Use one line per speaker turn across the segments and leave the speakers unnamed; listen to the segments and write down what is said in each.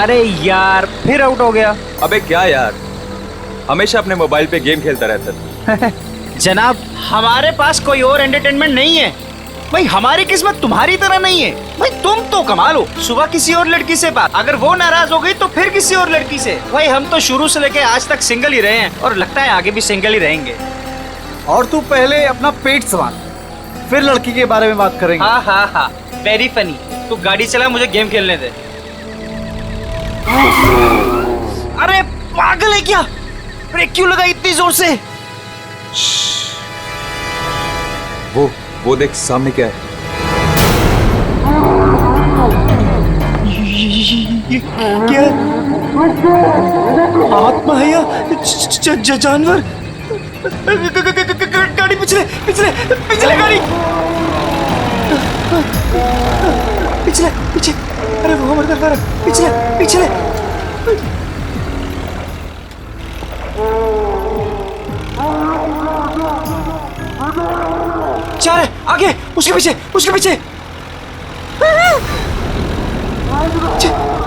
अरे यार फिर आउट हो गया।
अबे क्या यार, हमेशा अपने मोबाइल पे गेम खेलता रहता था।
जनाब हमारे पास कोई और एंटरटेनमेंट नहीं है भाई, हमारी किस्मत तुम्हारी तरह नहीं है भाई। तुम तो कमाल हो, सुबह किसी और लड़की से बात, अगर वो नाराज हो गई तो फिर किसी और लड़की से। भाई हम तो शुरू से लेके आज तक सिंगल ही रहे हैं और लगता है आगे भी सिंगल ही रहेंगे।
और तू पहले अपना पेट संभाल, फिर लड़की के बारे में बात करेंगे।
हाँ हाँ हाँ, वेरी फनी। तू गाड़ी चला, मुझे गेम खेलने दे। अरे पागल है क्या, ब्रेक क्यों लगाई इतनी जोर से?
वो देख सामने क्या है।
ये क्या आत्मा है या जानवर? गाड़ी पिछले पिछले पिछले गाड़ी पिछले पीछे। अरे वो हमारे तरफ आ रहा है, पिछले पिछले। चार है आगे, उसके पीछे उसके पीछे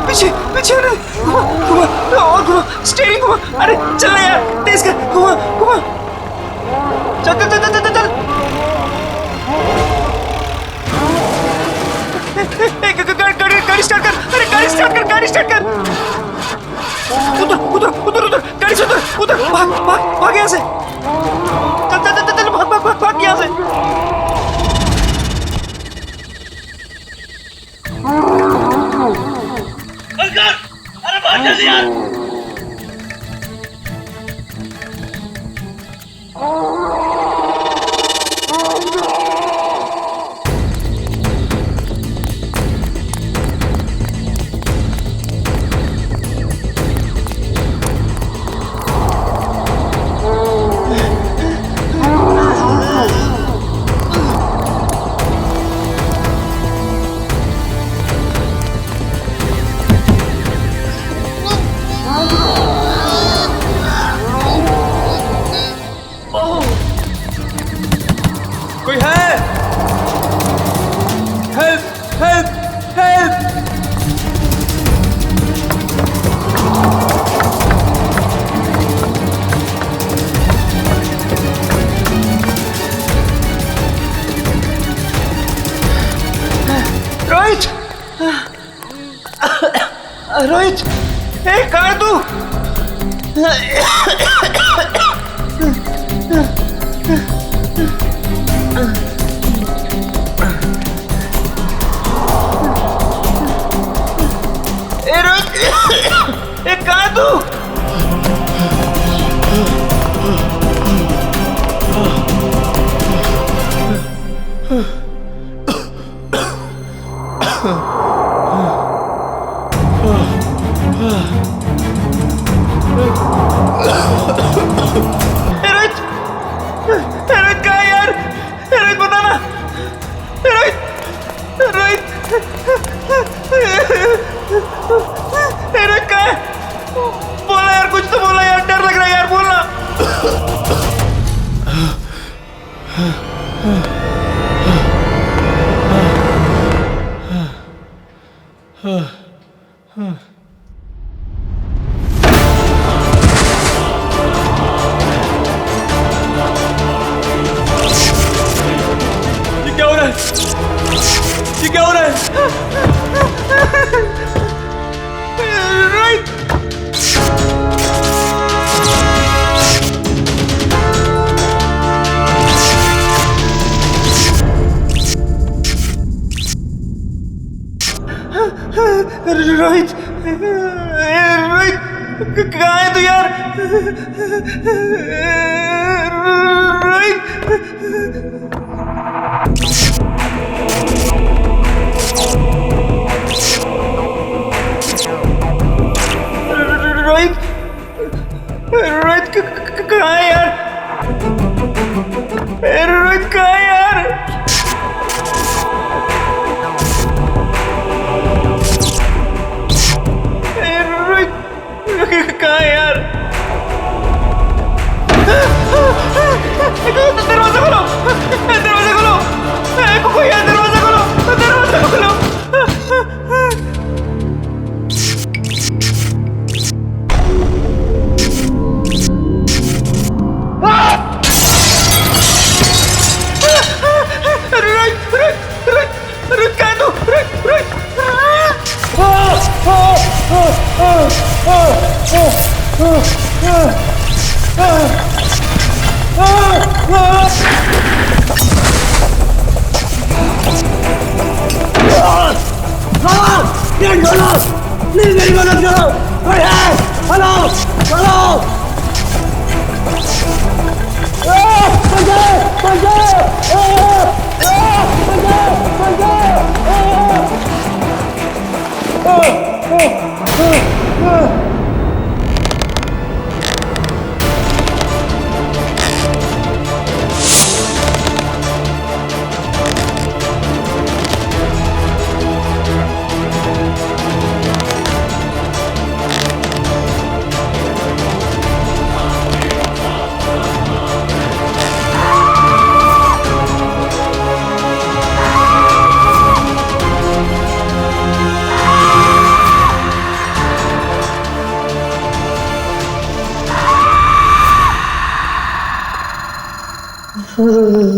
पीछे पीछे। घुमा घुमा और घुमा, स्टीयरिंग घुमा। अरे चल ना यार, तेज कर, घुमा घुमा। चल चल चल चल चल। गाड़ी स्टार्ट कर, अरे गाड़ी स्टार्ट कर, गाड़ी स्टार्ट कर। उधर उधर उधर उधर, गाड़ी से उधर उधर, भाग भाग भाग यहाँ से। चल चल चल चल, भाग भाग भाग भाग यहाँ से।
अरे बहुत जल्दी यार।
कोई है? Help help help.
Rohit, Rohit, कहाँ है तू? रोहित, कहाँ है तू? रोहित, रोहित कहाँ है यार? रोहित बताना, रोहित, रोहित, रोहित कहाँ है? बोला यार, कुछ तो बोला यार, डर लग रहा है यार, बोलना।
ये क्या हो रहा है? ये क्या हो रहा है?
रोहित, रोहित, रोहित कहाँ है तू यार? रोहित, रोहित, रोहित कहाँ है यार? रोहित कहाँ है यार? रोहित कहाँ है यार? दरवाजा खोलो, दरवाजा खोलो, कोई है? दरवाजा खोलो, दरवाजा खोलो।
प्लीज मेरी मदद करो। हेलो हेलो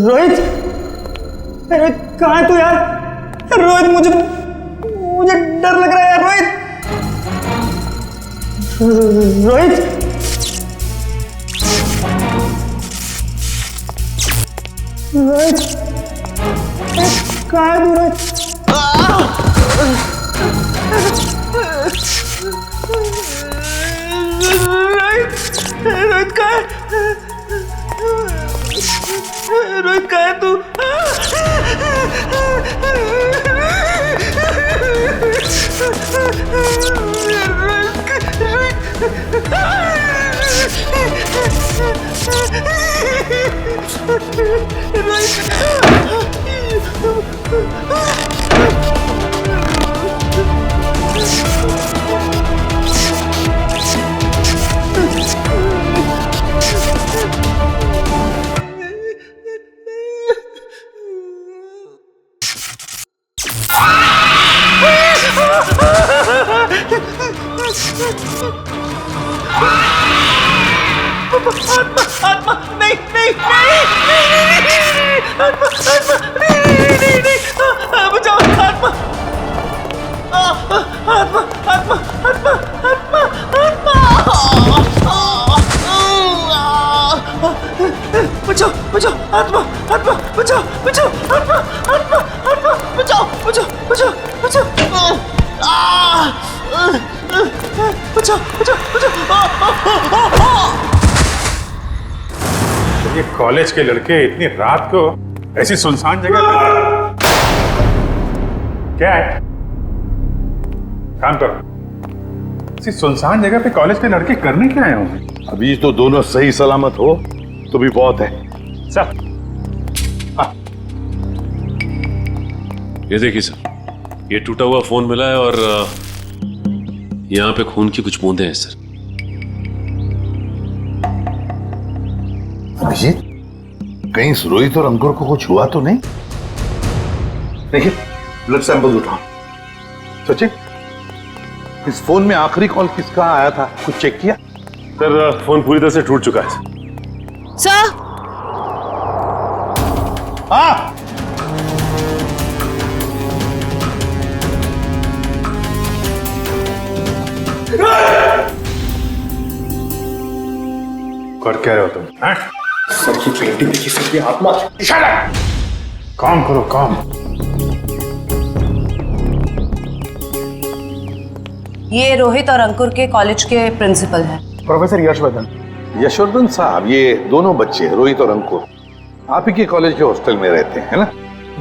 रोहित, रोहित कहाँ है तू यार? रोहित मुझे डर लग रहा है यार। रोहित रोहित रोहित कहाँ है तू? रोहित रोहित कहाँ है? रोहित कहाँ है तू? आत्मा नहीं नहीं आत्मा नहीं बचाओ आत्मा आत्मा आत्मा आत्मा आत्मा बचाओ बचाओ आत्मा आत्मा बचाओ बचाओ आत्मा आत्मा आत्मा बचाओ बचाओ बचाओ बचाओ बचाओ बचाओ बचाओ।
ये कॉलेज के लड़के इतनी रात को ऐसी सुनसान जगह पर क्या है? काम करो। ऐसी सुनसान जगह पे कॉलेज के लड़के करने क्या आए होंगे?
अभी तो दोनों सही सलामत हो तो भी बहुत है।
सर
ये देखिए सर, ये टूटा हुआ फोन मिला है और यहाँ पे खून की कुछ बूंदें हैं सर।
अभिजीत, कहीं रोहित और अंकुर को कुछ हुआ तो नहीं? देखिए, ब्लड सैंपल उठाओ। सचिन, इस फोन में आखिरी कॉल किसका आया था, कुछ चेक किया?
सर फोन पूरी तरह से टूट चुका है
सर।
हाँ,
कर क्या रहे हो तुम?
सर की पेंटिंग देखी, सर की आत्मा।
काम करो काम।
ये रोहित और अंकुर के कॉलेज के प्रिंसिपल हैं।
प्रोफेसर यशवर्धन।
यशवर्धन साहब, ये दोनों बच्चे रोहित और अंकुर आप ही के कॉलेज के हॉस्टल में रहते हैं, है ना?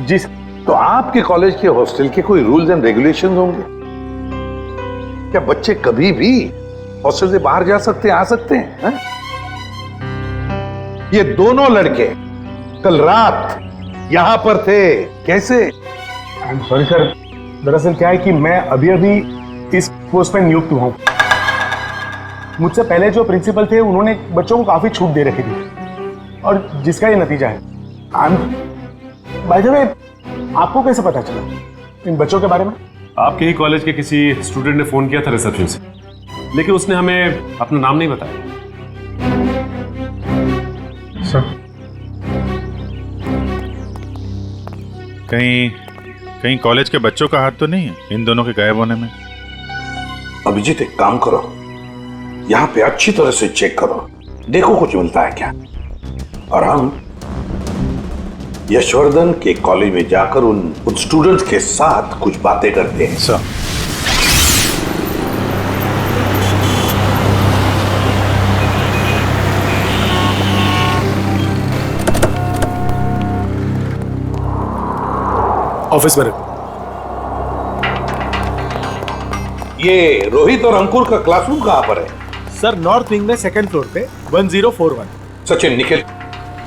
जी सर।
तो आपके कॉलेज के हॉस्टल के कोई रूल्स एंड रेगुलेशंस होंगे क्या? बच्चे कभी भी हॉस्टल से बाहर जा सकते हैं, आ सकते हैं, है? ये दोनों लड़के कल रात यहां पर थे, कैसे?
सॉरी सर, दरअसल क्या है कि मैं अभी इस पोस्ट पर नियुक्त हुआ हूं। मुझसे पहले जो प्रिंसिपल थे उन्होंने बच्चों को काफी छूट दे रखी थी और जिसका ये नतीजा है। बाय द वे, आपको कैसे पता चला इन बच्चों के बारे में?
आपके ही कॉलेज के किसी स्टूडेंट ने फोन किया था रिसेप्शन से, लेकिन उसने हमें अपना नाम नहीं बताया।
सर कहीं कॉलेज के बच्चों का हाथ तो नहीं है इन दोनों के गायब होने में?
अभिजीत, एक काम करो, यहाँ पे अच्छी तरह से चेक करो, देखो कुछ मिलता है क्या। और हम यशवर्धन के कॉलेज में जाकर उन स्टूडेंट्स के साथ कुछ बातें करते हैं।
सर
ऑफिस में रखो।
ये रोहित और अंकुर का क्लासरूम कहाँ पर है?
सर नॉर्थ विंग में सेकंड फ्लोर पे 1041।
सचिन, निखिल,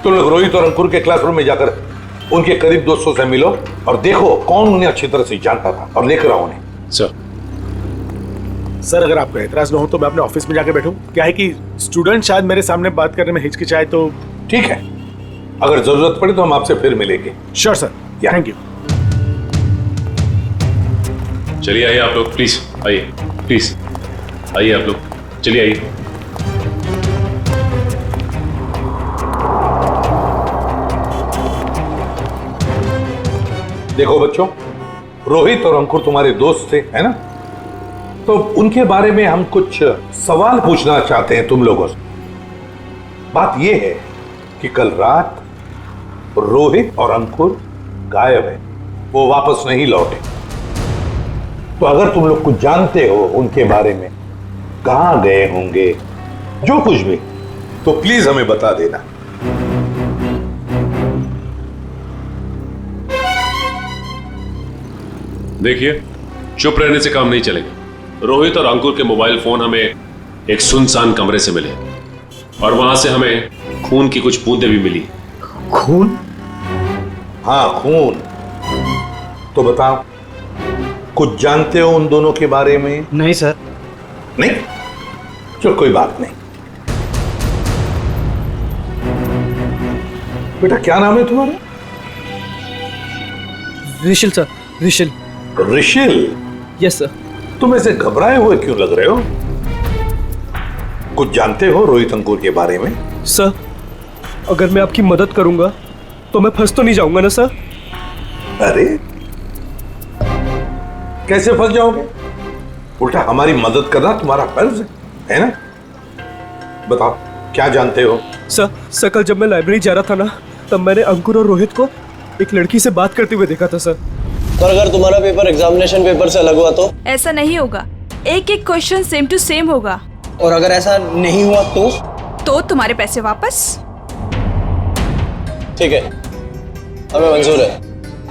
तुम लोग रोहित और अंकुर के क्लासरूम में जाकर उनके करीब दोस्तों से मिलो और देखो कौन उन्हें अच्छी तरह से जानता था और लेकर आओ उन्हें।
सर अगर आपको एतराज न हो तो मैं अपने ऑफिस में जाके बैठूं? क्या है कि स्टूडेंट शायद मेरे सामने बात करने में हिचकिचाए तो।
ठीक है, अगर जरूरत पड़े तो हम आपसे फिर मिलेंगे।
Sure sir, thank you.
चलिए आइए आप लोग, प्लीज आइए, प्लीज आइए आप लोग, चलिए आइए।
देखो बच्चों, रोहित और अंकुर तुम्हारे दोस्त थे, है ना? तो उनके बारे में हम कुछ सवाल पूछना चाहते हैं तुम लोगों से। बात यह है कि कल रात रोहित और अंकुर गायब है, वो वापस नहीं लौटे। तो अगर तुम लोग कुछ जानते हो उनके बारे में, कहां गए होंगे, जो कुछ भी, तो प्लीज हमें बता देना।
देखिए, चुप रहने से काम नहीं चलेगा। रोहित और अंकुर के मोबाइल फोन हमें एक सुनसान कमरे से मिले और वहां से हमें खून की कुछ बूंदें भी मिली।
खून?
हाँ, खून। तो बताओ, कुछ जानते हो उन दोनों के बारे में?
नहीं सर।
नहीं? चलो कोई बात नहीं। बेटा क्या नाम है तुम्हारा?
Rishil sir, Rishil.
Rishil?
Yes sir.
तुम ऐसे घबराए हुए क्यों लग रहे हो? कुछ जानते हो रोहित अंकुर के बारे में?
सर, अगर मैं आपकी मदद करूंगा तो मैं फंस तो नहीं जाऊंगा ना सर?
अरे कैसे फंस जाओगे? उल्टा हमारी मदद करना तुम्हारा फर्ज है ना? बताओ क्या जानते हो?
सर कल जब मैं लाइब्रेरी जा रहा था ना, तब मैंने अंकुर और रोहित को एक लड़की से बात करते हुए देखा था सर।
पर अगर तुम्हारा पेपर एग्जामिनेशन पेपर से अलग हुआ तो?
ऐसा नहीं होगा, एक एक क्वेश्चन सेम टू सेम होगा।
और अगर ऐसा नहीं हुआ तो
तुम्हारे पैसे वापस।
ठीक है, हमें मंजूर है।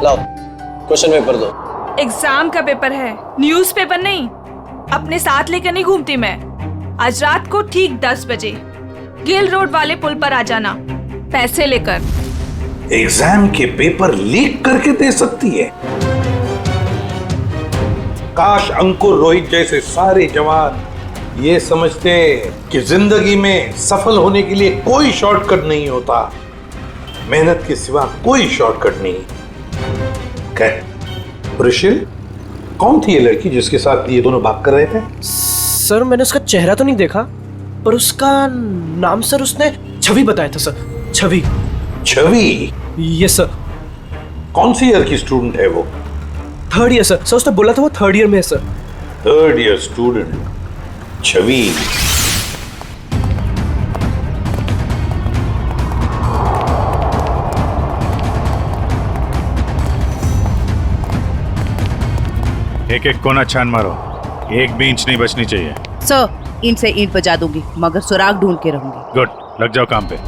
लाओ क्वेश्चन पेपर दो।
एग्जाम का पेपर है, न्यूज़ पेपर नहीं। अपने साथ लेकर नहीं घूमती मैं। आज रात को ठीक 10 बजे गिल रोड वाले पुल पर आ जाना, पैसे लेकर।
एग्जाम के पेपर लीक करके दे सकती है? काश अंकुर रोहित जैसे सारे जवान ये समझते कि जिंदगी में सफल होने के लिए कोई शॉर्टकट नहीं होता, मेहनत के सिवा कोई शॉर्टकट नहीं। ऋषिल, कौन थी ये लड़की जिसके साथ ये दोनों बात कर रहे थे?
सर मैंने उसका चेहरा तो नहीं देखा, पर उसका नाम सर उसने छवि बताया था sir. Chhavi.
Chhavi?
Yes sir.
कौन सी ईयर की स्टूडेंट है वो?
3rd year sir. उसने बोला था वो 3rd ईयर में है सर।
3rd ईयर स्टूडेंट छवि।
एक एक कोना छान मारो, एक भी इंच नहीं बचनी चाहिए।
सर ईंट से ईंट बजा दूंगी, मगर सुराग ढूंढ के रहूंगी।
गुड, लग जाओ काम पे।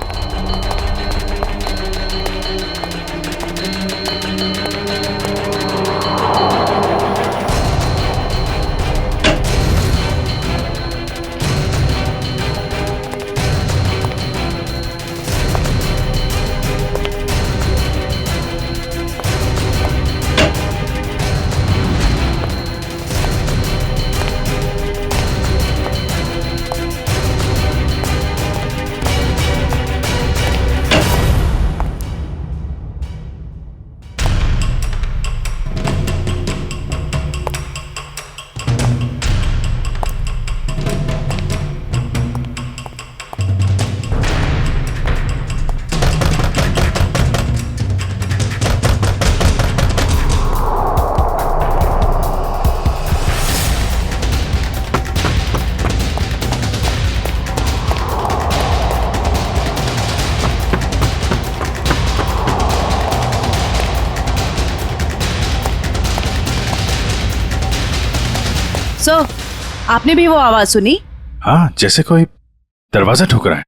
सर, आपने भी वो आवाज सुनी?
हाँ, जैसे कोई दरवाजा ठोक रहा है।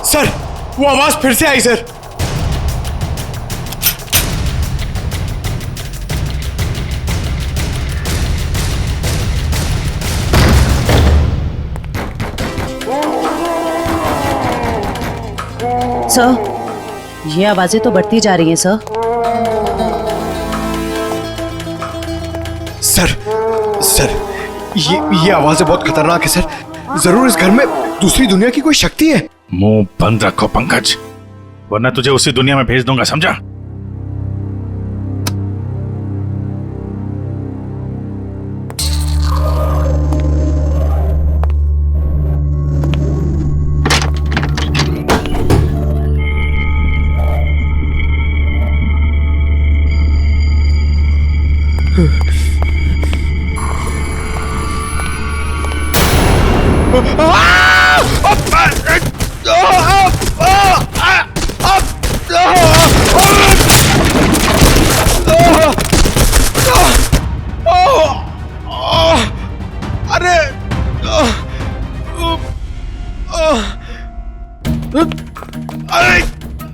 सर, वो आवाज फिर से आई सर।
सर, ये आवाजें तो बढ़ती जा रही हैं सर।
सर, ये आवाजें बहुत खतरनाक है सर। जरूर इस घर में दूसरी दुनिया की कोई शक्ति है।
मुंह बंद रखो पंकज, वरना तुझे उसी दुनिया में भेज दूंगा, समझा?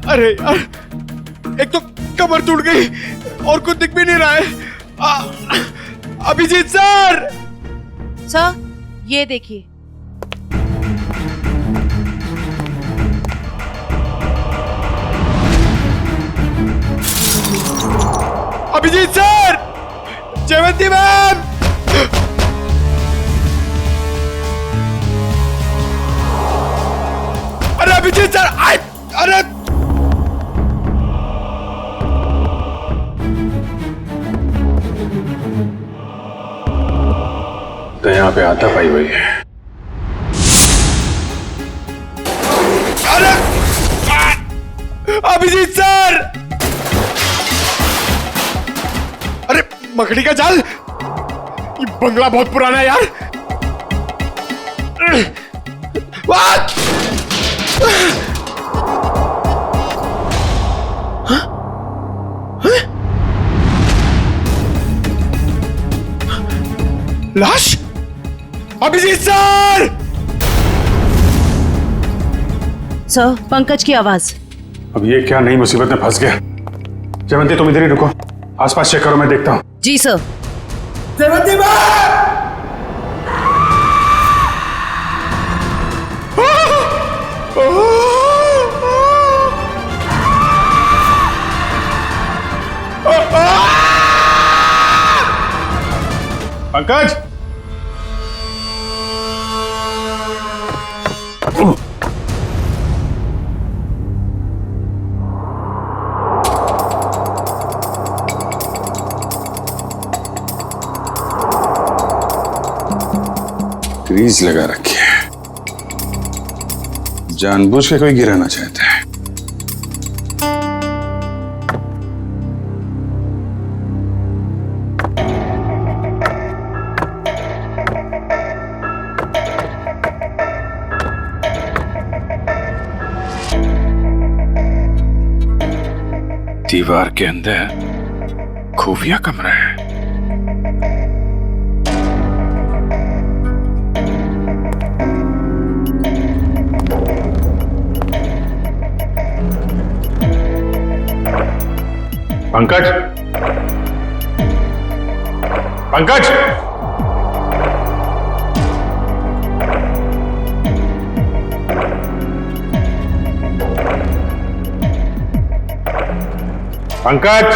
अरे यार, एक तो कमर टूट गई और कुछ दिख भी नहीं रहा है। अभिजीत सर!
सर, ये देखिए।
अभिजीत सर! जयवंती मैम! अरे अभिजीत सर! अरे
तो यहाँ पे आता पाई हुई है।
अरे अभिजीत सर! अरे मकड़ी का जाल! ये बंगला बहुत पुराना है यार। लाश? अभिजीत सर!
सर, पंकज की आवाज।
अब ये क्या नई मुसीबत में फंस गया। जयवंती, तुम इधर ही रुको, आसपास चेक करो, मैं देखता हूँ।
जी sir.
Jaywanti ma'am!
Pankaj! Grease लगा रखी है, जानबूझ के कोई गिराना चाहता है। दीवार के अंदर खुफिया कमरा है। पंकज! पंकज! पंकज!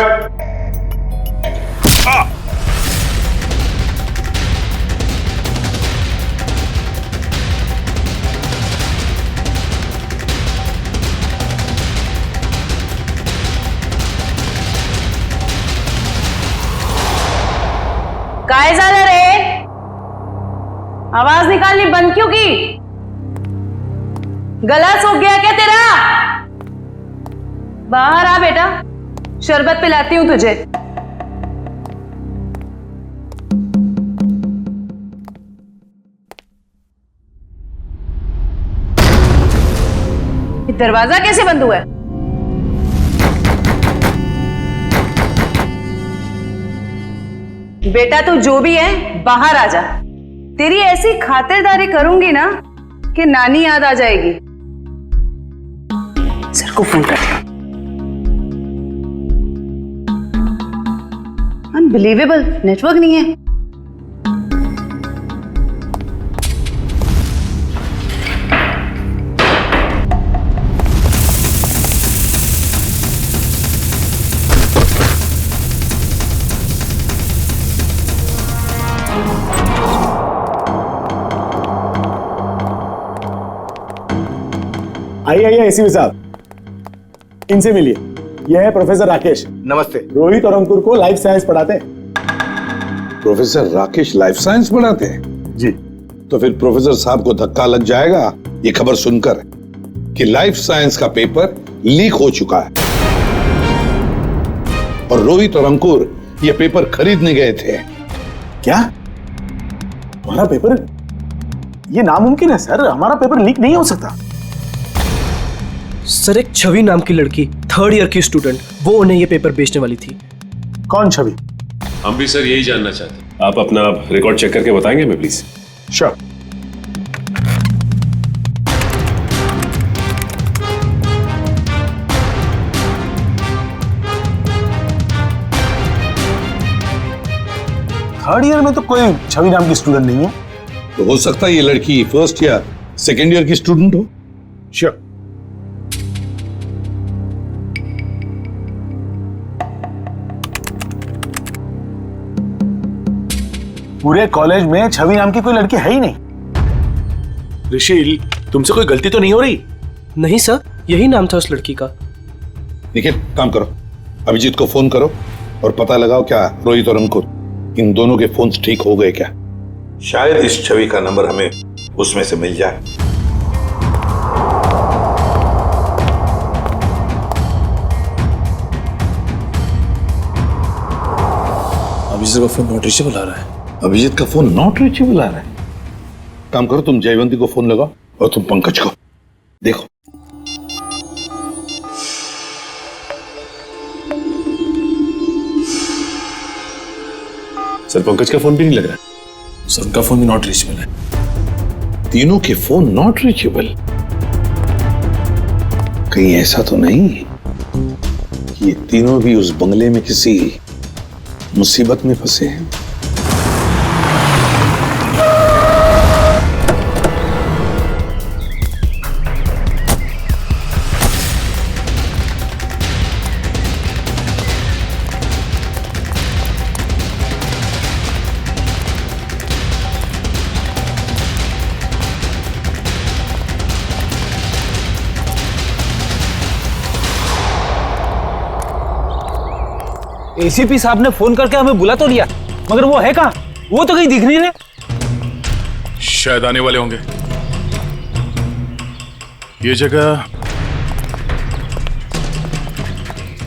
काय झालं रे? आवाज निकालनी बंद क्यों की? गला सूख गया क्या तेरा? बाहर आ बेटा, शरबत पिलाती हूं तुझे। दरवाजा कैसे बंद हुआ है? बेटा तू जो भी है बाहर आ जा। तेरी ऐसी खातिरदारी करूंगी ना कि नानी याद आ जाएगी। सर को फोन कर। अनबिलीवेबल, नेटवर्क नहीं है।
आइए आइए एसीपी साहब, इनसे मिलिए। यह है प्रोफेसर राकेश।
नमस्ते।
रोहित और अंकुर को लाइफ साइंस पढ़ाते हैं।
प्रोफेसर राकेश लाइफ साइंस पढ़ाते हैं?
जी।
तो फिर प्रोफेसर साहब को धक्का लग जाएगा ये खबर सुनकर कि लाइफ साइंस का पेपर लीक हो चुका है और रोहित और अंकुर ये पेपर खरीदने गए थे।
क्या? हमारा पेपर? ये नामुमकिन है सर, हमारा पेपर लीक नहीं हो सकता।
सर एक छवि नाम की लड़की, 3rd ईयर की स्टूडेंट, वो उन्हें ये पेपर बेचने वाली थी।
कौन छवि?
हम भी सर यही जानना चाहते हैं। आप अपना रिकॉर्ड चेक करके बताएंगे हमें प्लीज?
श्योर। थर्ड ईयर में तो कोई छवि नाम की स्टूडेंट नहीं है।
तो हो सकता है ये लड़की 1st या 2nd ईयर की स्टूडेंट हो।
श्योर। पूरे कॉलेज में छवि नाम की कोई लड़की है ही नहीं।
ऋषि, तुमसे कोई गलती तो नहीं हो रही?
नहीं सर, यही नाम था उस लड़की का।
निखिल, काम करो, अभिजीत को फोन करो और पता लगाओ क्या रोहित और अंकुर इन दोनों के फोन्स ठीक हो गए क्या। शायद इस छवि का नंबर हमें उसमें से मिल जाए।
अभिजीत का फोन नॉट रीचेबल आ रहा है।
अभिजीत का फोन नॉट रीचेबल आ रहा है। काम करो, तुम जयवंती को फोन लगाओ और तुम पंकज को देखो।
सर पंकज का फोन भी नहीं लग रहा। सर उनका फोन भी नॉट रीचेबल है।
तीनों के फोन नॉट रीचेबल। कहीं ऐसा तो नहीं कि ये तीनों भी उस बंगले में किसी मुसीबत में फंसे हैं?
एसीपी साहब ने फोन करके हमें बुला तो लिया, मगर वो है कहाँ? वो तो कहीं दिख नहीं रहे।
शायद आने वाले होंगे। ये जगह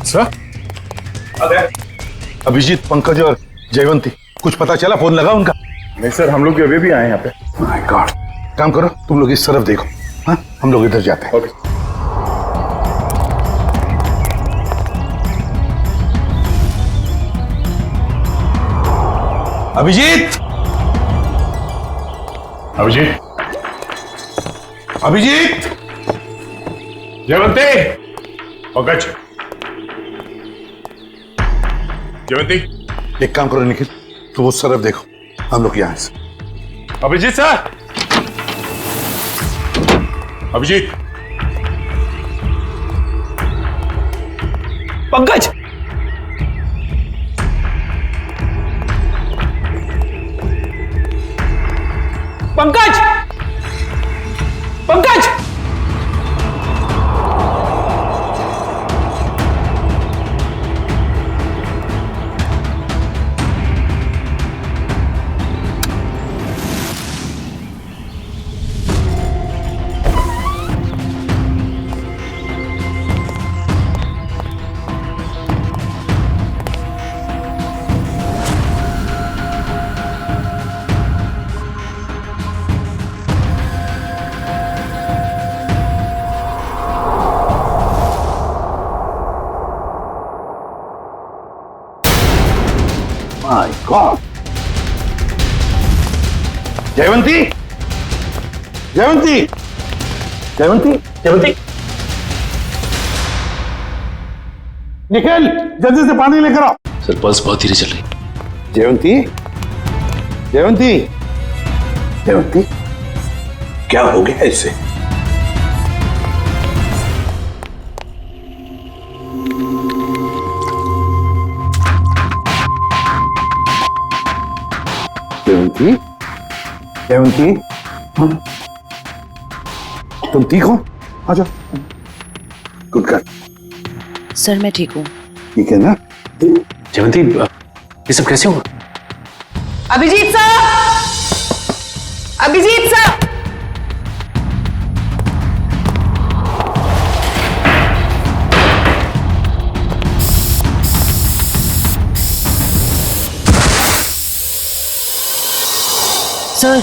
सर?
अभिजीत, पंकज और जयवंती, कुछ पता चला? फोन लगा उनका?
नहीं सर, हम लोग अभी भी आए यहाँ पे।
My God. काम करो, तुम लोग इस तरफ देखो। हाँ, हम लोग इधर जाते हैं।
ओके।
अभिजीत,
अभिजीत,
अभिजीत,
जयवंती, पंकज, जयवंती।
एक काम करो निखिल, तुम उस तरफ देखो, हम लोग यहाँ से।
Abhijeet sir, Abhijeet,
Pankaj, Pankaj, Pankaj,
call. जयवंती, जयवंती, जयवंती, जयवंती, निखिल जल्दी से पानी लेकर आओ।
सर पल्स बहुत धीरे चल रही।
जयवंती, जयवंती, जयवंती, क्या हो गया इससे? जयवंती, जयवंती, तुम ठीक हो? आ जाओ। Good girl.
सर मैं ठीक हूँ।
ठीक है ना?
जयवंती ये सब कैसे हुआ?
Abhijeet sir, Abhijeet sir, sir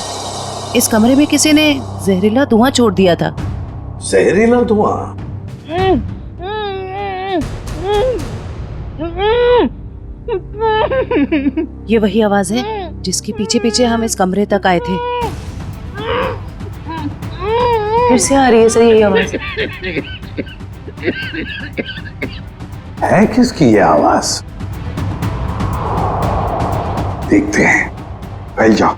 इस कमरे में किसी ने जहरीला धुआं छोड़ दिया था।
जहरीला धुआं?
ये वही आवाज है जिसके पीछे पीछे हम इस कमरे तक आए थे। फिर से आ रही है सर यही आवाज।
है किसकी ये आवाज? देखते हैं। फैल जाओ।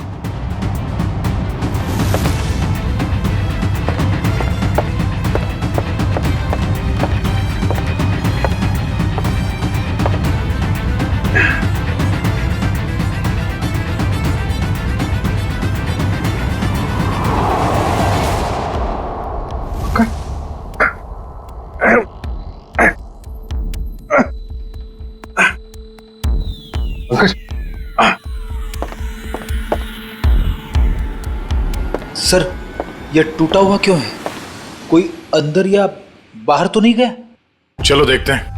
सर ये टूटा हुआ क्यों है? कोई अंदर या बाहर तो नहीं गया?
चलो देखते हैं।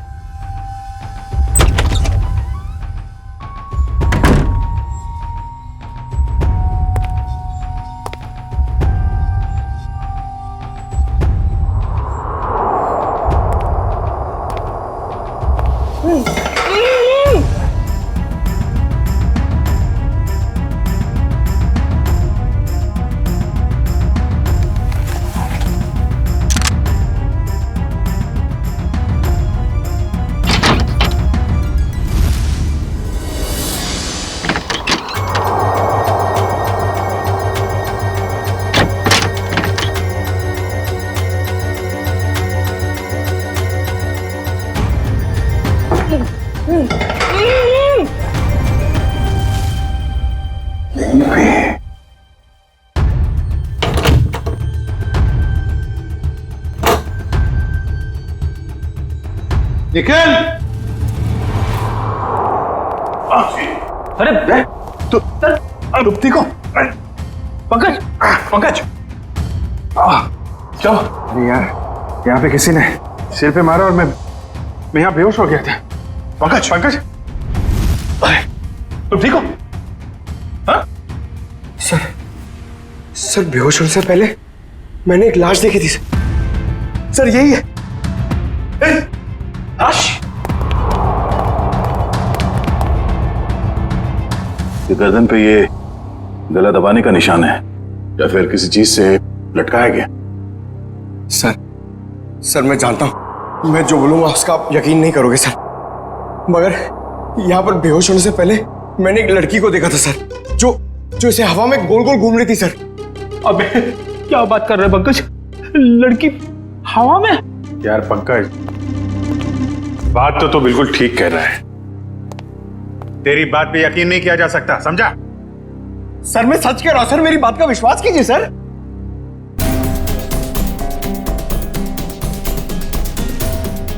निखिल!
अरे
तो रुपती को
पंकज, पंकज,
चलो।
अरे यार यहाँ पे किसी ने सिर पे मारा और मैं यहाँ बेहोश हो गया था। पंकज, पंकज, तुम ठीक हो? हाँ? सर बेहोश होने से पहले मैंने एक लाश देखी थी सर, यही है। लाश?
ये गर्दन पे ये गला दबाने का निशान है या फिर किसी चीज से लटकाया गया?
सर मैं जानता हूं मैं जो बोलूंगा उसका आप यकीन नहीं करोगे सर, मगर यहाँ पर बेहोश होने से पहले मैंने एक लड़की को देखा था सर, जो इसे हवा में गोल गोल घूम रही थी सर।
अबे क्या बात कर रहे पंकज? लड़की हवा में? यार पंकज, बात तो तू बिल्कुल ठीक कह रहा है। तेरी बात पे यकीन नहीं किया जा सकता, समझा?
सर मैं सच कह रहा हूं सर, मेरी बात का विश्वास कीजिए सर।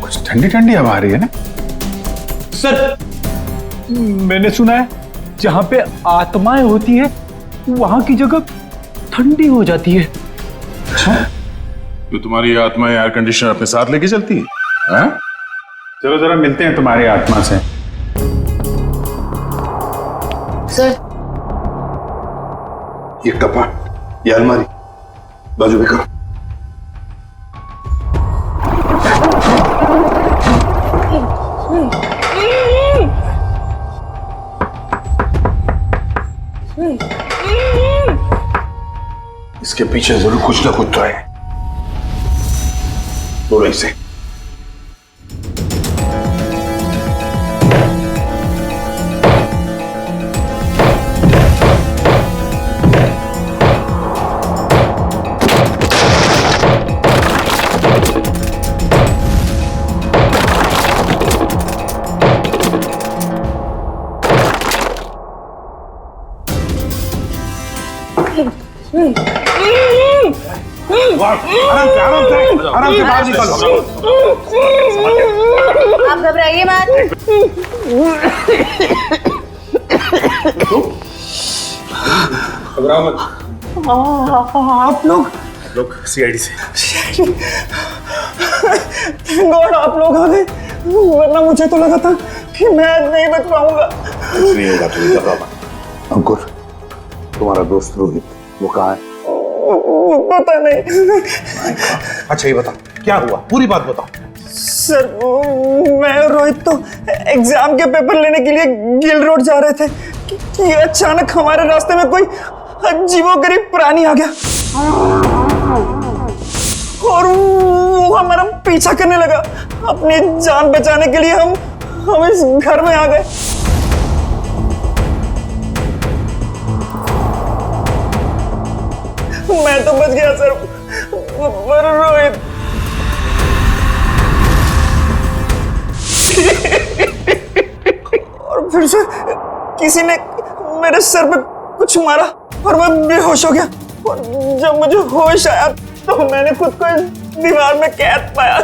कुछ ठंडी ठंडी हवा आ रही है ना
सर? मैंने सुना है जहां पे आत्माएं होती है वहां की जगह ठंडी हो जाती है।
तो तुम्हारी आत्मा एयर कंडीशनर अपने साथ लेके चलती है? हाँ? चलो जरा मिलते हैं तुम्हारी आत्मा से।
सर
ये कपाट, ये अलमारी बाजू में करो। पीछे जरूर कुछ ना कुछ तो है। बोलो इसे। आराम से बाहर निकलो।
आप घबराइए मत।
घबराओ मत।
आप लोग
सीआईडी से।
गॉड आप लोग आ गए, वरना मुझे तो लगा था कि मैं नहीं बच पाऊंगा।
कुछ नहीं होगा, तुम घबराओ मत। अंकुर, तुम्हारा दोस्त रोहित वो कहाँ है?
पता नहीं।
अच्छा ये बताओ क्या हुआ, पूरी बात बताओ।
सर मैं और रोहित तो एग्जाम के पेपर लेने के लिए गिल रोड जा रहे थे कि अचानक हमारे रास्ते में कोई अजीबोगरीब प्राणी आ गया और वो हमारा पीछा करने लगा। अपनी जान बचाने के लिए हम इस घर में आ गए। मैं तो बच गया सर, पर रोहित और फिर से किसी ने मेरे सर पे कुछ मारा और मैं बेहोश हो गया। और जब मुझे होश आया तो मैंने खुद को इस दीवार में कैद पाया।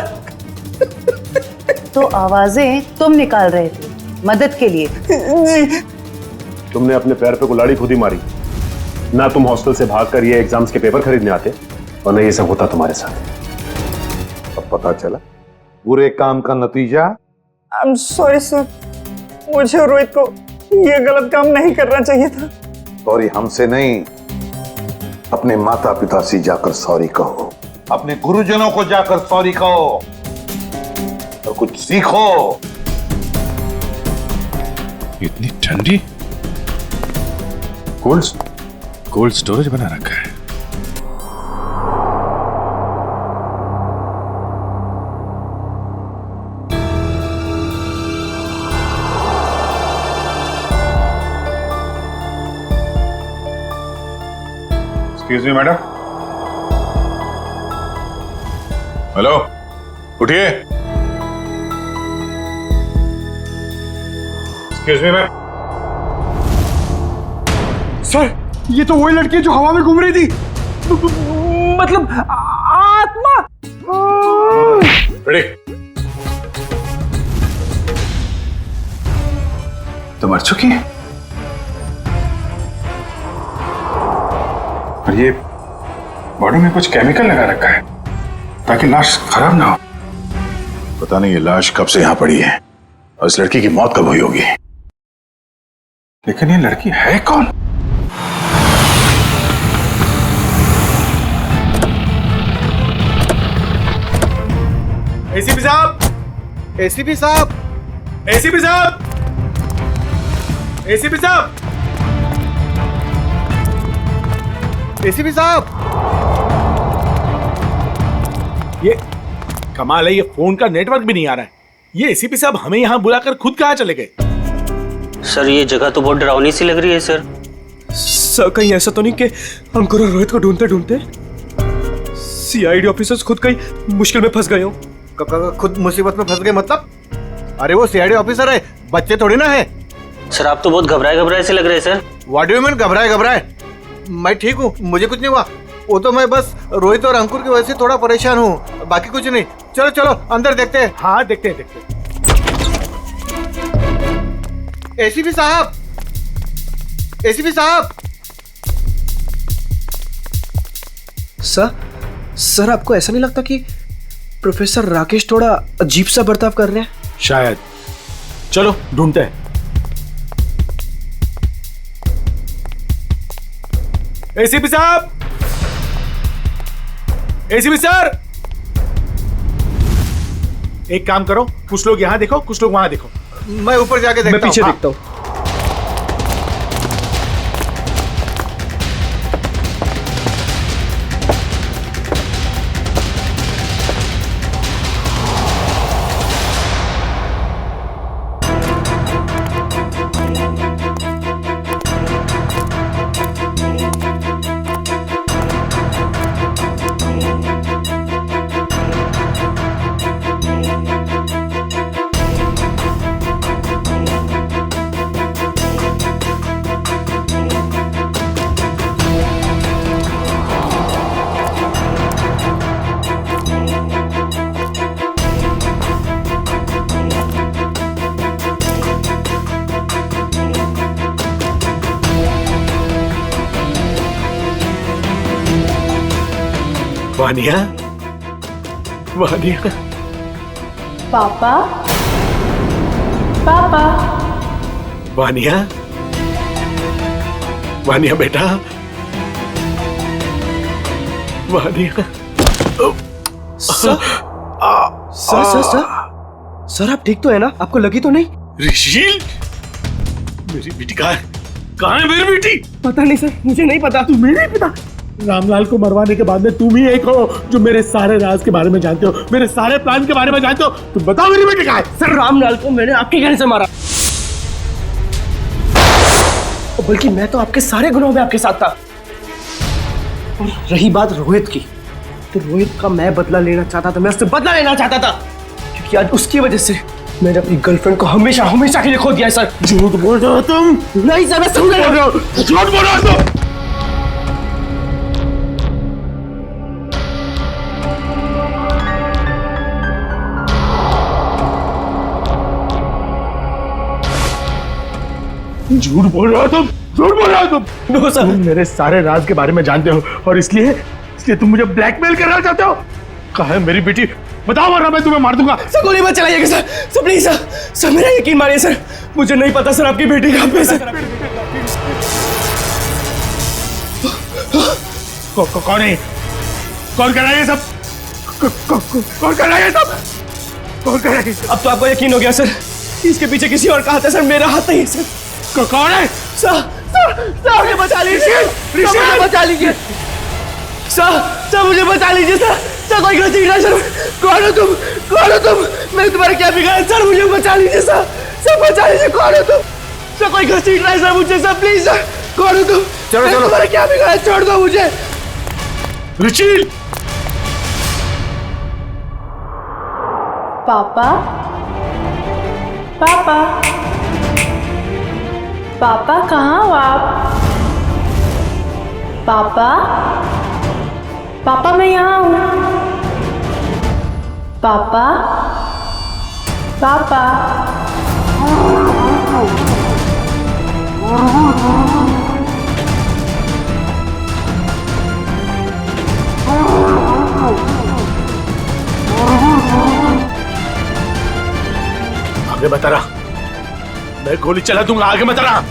तो आवाजें तुम निकाल रहे थे मदद के लिए?
जी। तुमने अपने पैर पे कुल्हाड़ी खुद ही मारी ना। तुम हॉस्टल से भागकर ये एग्जाम्स के पेपर खरीदने आते और न ये सब होता तुम्हारे साथ।
अब पता चला बुरे काम का नतीजा।
आई एम सॉरी सर, मुझे और रोहित को ये गलत काम नहीं करना चाहिए था।
सॉरी हमसे नहीं, अपने माता पिता से जाकर सॉरी कहो, अपने गुरुजनों को जाकर सॉरी कहो और कुछ सीखो।
इतनी ठंडी कोल्ड स्टोरेज बना रखा है। Excuse me madam. हेलो, उठिए। Excuse me ma'am.
सर ये तो वही लड़की है जो हवा में घूम रही थी, मतलब आत्मा।
रेडी? तो मर चुकी है और ये बॉडी में कुछ केमिकल लगा रखा है ताकि लाश खराब ना हो। पता नहीं ये लाश कब से यहां पड़ी है और इस लड़की की मौत कब हुई होगी। लेकिन ये लड़की है कौन?
एसीपी साहब, एसीपी साहब, एसीपी साहब, एसीपी साहब, एसीपी साहब। ये कमाल है, ये फोन का नेटवर्क भी नहीं आ रहा है। ये एसीपी साहब हमें यहाँ बुलाकर खुद कहाँ चले गए?
सर ये जगह तो बहुत डरावनी सी लग रही है सर।
सर कहीं ऐसा तो नहीं कि अंकुर और रोहित को ढूंढते ढूंढते सीआईडी ऑफिसर्स खुद कहीं मुश्किल में फंस गए हो?
खुद मुसीबत में फंस गए मतलब? अरे वो सीआईडी ऑफिसर है, बच्चे थोड़ी ना है।
सर आप तो बहुत घबराए से लग रहे हैं sir.
What do you mean घबराए? मैं ठीक हूँ, मुझे कुछ नहीं हुआ। वो तो मैं बस रोहित और अंकुर की वजह से थोड़ा परेशान हूँ, बाकी कुछ नहीं। चलो चलो अंदर देखते हैं। हाँ देखते हैं। एसीपी साहब, एसीपी साहब।
सर आपको ऐसा नहीं लगता कि प्रोफेसर राकेश थोड़ा अजीब सा बर्ताव कर रहे हैं?
शायद। चलो ढूंढते हैं। एसीपी साहब, एसीपी सर, एक काम करो, कुछ लोग यहां देखो, कुछ लोग वहां देखो। मैं ऊपर जाके देखता हूं।
मैं पीछे देखता हूं।
वानिया, वानिया।
पापा, पापा।
वानिया, वानिया बेटा, वानिया।
सर, सर आप ठीक तो है ना? आपको लगी तो नहीं?
ऋषि, मेरी बेटी कहाँ है मेरी बेटी?
पता नहीं सर, मुझे नहीं पता।
तुम्हें नहीं पता? रामलाल को मरवाने के बाद में तुम ही एक हो जो मेरे सारे राज के बारे में जानते हो, मेरे सारे प्लान के बारे में जानते हो। तुम बताओ मेरी बेटी कहाँ है?
सर रामलाल को मैंने आपके कहने से मारा, बल्कि मैं तो आपके सारे गुनाहों में आपके साथ था। और रही बात रोहित की, तो रोहित का मैं बदला लेना चाहता था, मैं उससे बदला लेना चाहता था, क्योंकि आज उसकी वजह से मैंने अपनी गर्लफ्रेंड को हमेशा हमेशा के लिए खो दिया है सर।
झूठ बोल रहे हो तुम?
नहीं सर, मैं समझ रहा हूं।
झूठ बोल रहे हो तुम? झूठ बोल रहे हो तुम? झूठ बोल रहे हो तुम?
No sir.
तुम मेरे सारे राज के बारे में जानते हो और इसलिए तुम मुझे ब्लैकमेल करना चाहते हो। कहाँ है मेरी बेटी? बताओ वरना मैं तुम्हें मार दूंगा।
सर गोली मत चलाइएगा sir, sir please sir, sir मेरा यकीन मानिए सर, मुझे नहीं पता सर आपकी बेटी कहाँ पे है सर।
कौन है? कौन कर रहा है ये सब? कौन कर रहा है ये सब? कौन कर रहा है?
अब तो आपको यकीन हो गया सर, इसके पीछे किसी और का हाथ है सर, मेरा हाथ नहीं है सर।
कौन है?
सर मुझे बचा लीजिए, मुझे बचा लीजिए सर, मुझे बचा लीजिए सर, कोई गलती नहीं सर। कौन हो तुम? कौन हो तुम? मैंने तुम्हारे क्या बिगाड़ा सर? मुझे बचा लीजिए सर, बचा लीजिए। कौन हो तुम? सर कोई गलती नहीं सर मुझे सर, प्लीज सर। कौन हो तुम?
चलो चलो,
तुम्हारे क्या बिगाड़ा? छोड़ दो मुझे।
रुचिल।
पापा, पापा, पापा कहाँ हो आप? पापा, पापा मैं यहाँ हूँ। पापा, पापा।
आगे बता रहा, मैं गोली चला दूंगा। आगे बता रहा।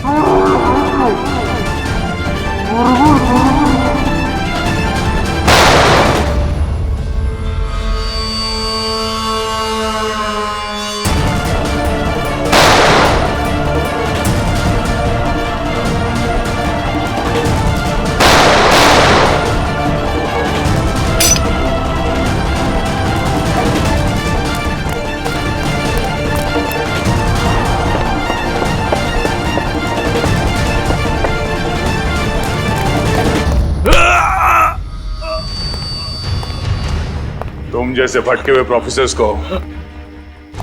तुम जैसे भटके हुए प्रोफेसर्स को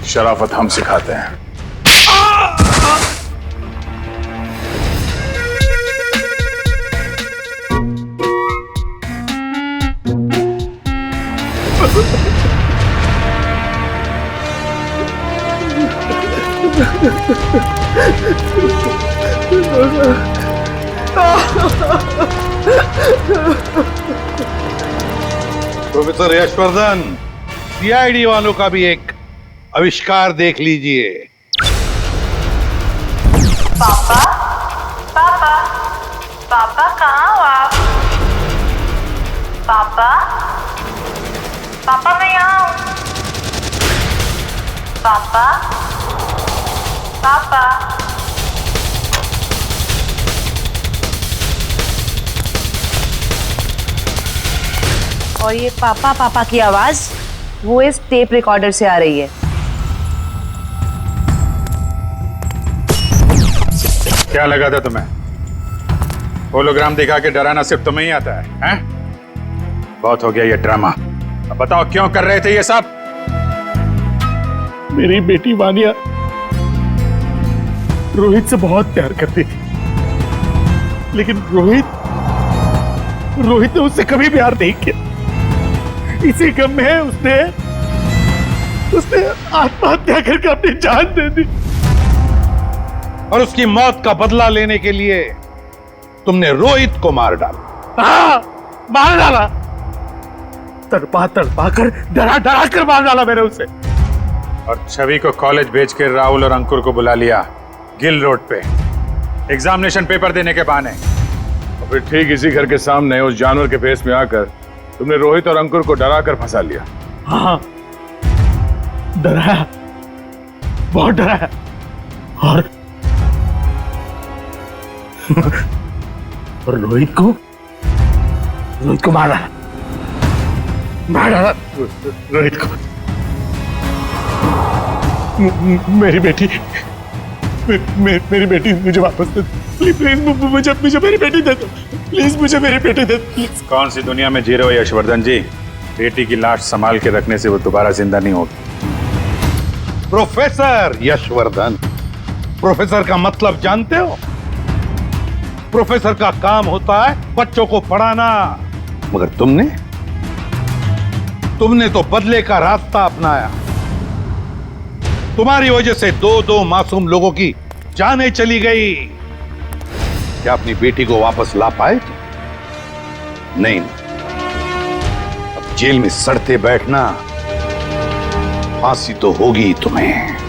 शराफत हम सिखाते हैं।
प्रोफेसर यशवर्धन, सीआईडी वालों का भी एक आविष्कार देख लीजिए।
पापा, पापा, पापा कहाँ हो आप? पापा, पापा मैं यहाँ हूँ। पापा, पापा।
और ये पापा पापा की आवाज वो इस टेप रिकॉर्डर से आ रही है।
क्या लगा था तुम्हें? होलोग्राम दिखा के डराना सिर्फ तुम्हें ही आता है, हैं? बहुत हो गया ये ड्रामा। अब बताओ क्यों कर रहे थे ये सब?
मेरी बेटी वानिया रोहित से बहुत प्यार करती थी, लेकिन रोहित ने उससे कभी प्यार नहीं किया। इसी गम में उसने आत्महत्या करके अपनी जान दे दी।
और उसकी मौत का बदला लेने के लिए तुमने रोहित को मार डाला।
हाँ, मार डाला। तड़पा कर डरा कर मार डाला मैंने उसे।
और छवि को कॉलेज भेज के राहुल और अंकुर को बुला लिया गिल रोड पे एग्जामिनेशन पेपर देने के बहाने।
और फिर ठीक इसी घर के सामने उस जानवर के फेस में आकर तुमने रोहित और अंकुर को डरा कर फंसा लिया।
हाँ, डराया, बहुत डराया। और रोहित को मारा रोहित को। मेरी बेटी मुझे वापस दे दो प्लीज, मुझे मेरी बेटी दे दो प्लीज, मुझे मेरी बेटी दे दो।
कौन सी दुनिया में जी रहे हो यशवर्धन जी? बेटी की लाश संभाल के रखने से वो दोबारा जिंदा नहीं होगी।
प्रोफेसर यशवर्धन, प्रोफेसर का मतलब जानते हो? प्रोफेसर का काम होता है बच्चों को पढ़ाना, मगर तुमने तो बदले का रास्ता अपनाया। तुम्हारी वजह से दो मासूम लोगों की जानें चली गई। क्या अपनी बेटी को वापस ला पाए? नहीं, अब जेल में सड़ते बैठना, फांसी तो होगी तुम्हें।